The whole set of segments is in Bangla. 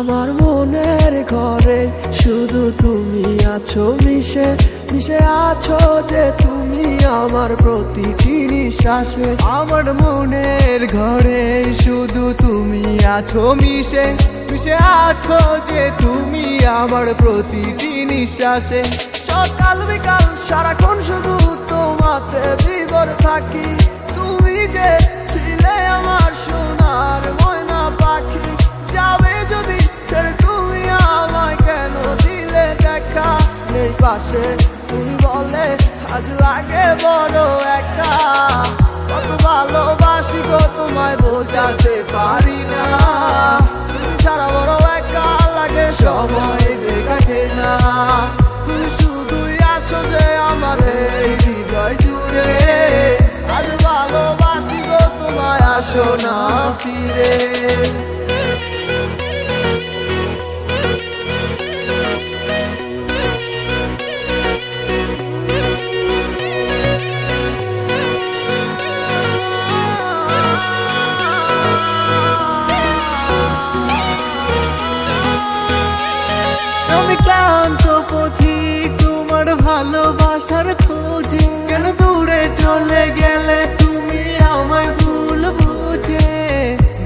আমার মনের ঘরে শুধু তুমি আছো মিশে মিশে আছো যে তুমি আমার প্রতিটি নিঃশ্বাসে। আমার মনের ঘরে শুধু তুমি আছো মিশে মিশে আছো যে তুমি আমার প্রতিটি নিঃশ্বাসে। সকাল বিকাল সারাক্ষণ শুধু তোমাতে বিভোর থাকি। তুমি যে ছিলে আমার সোনার ময়না পাখি, যাবে যদি ছেড়ে তুমি আমায় কেন দিলে দেখা? নেই পাশে তুমি বলে আজ লাগে বড় একা। কত ভালোবাসি গো তোমায় বোঝাতে পারি না। তুমি ছাড়া বড় একা লাগে, সময় যে কাটে না। তুমি শুধুই আছো যে আমার এই হৃদয় জুড়ে। আজ ভালোবাসি গো তোমায়, আসো না ফিরে। আমি ক্লান্ত পথিক তোমার ভালোবাসার খোঁজে। কেন দূরে চলে গেলে তুমি আমায় ভুল বুঝে?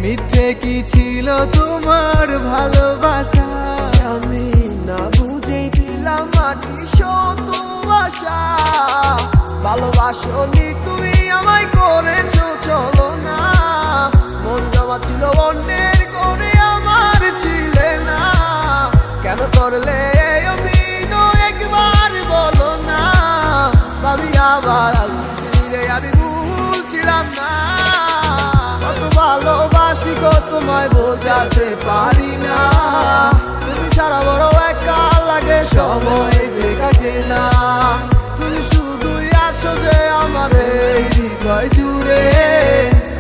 মিথ্যে কি ছিল তোমার ভালোবাসা? আমি না বুঝেই দিলাম মাটি শত ভাষা। ভালোবাসনি তুমি আমায় করেছো চলো না। মন জমা ছিল অন্যের করে, আমার ছিলে না। কেন করলে অভিনয় একবার বলো না? ভাবি আবার ফিরে আমি ভুলছিলাম না। কত ভালোবাসি গো তোমায় বোঝাতে পারি না। তুমি ছাড়া বড় একা লাগে, সময় যে কাটে না। তুমি শুধুই আছো যে আমার এই হৃদয় জুড়ে।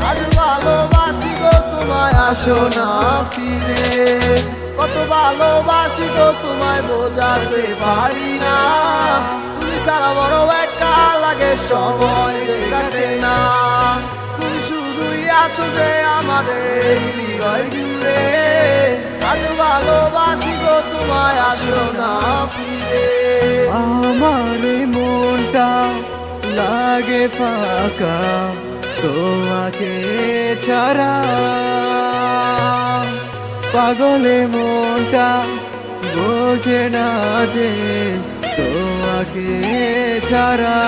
আজ ভালোবাসি গো তোমায়, আসো না ফিরে। কত ভালোবাসি গো তোমায় বোঝাতে পারি না। তুমি ছাড়া বড় একা লাগে, সময় যে কাটে না। তুমি শুধুই আছো যে আমার এই হৃদয় জুড়ে। আজ ভালোবাসি গো তোমায়, আসো না ফিরে। আমার মনটা লাগে ফাঁকা তোমাকে ছাড়া। পাগলে মনটা বোঝে না যে তোমাকে ছাড়া।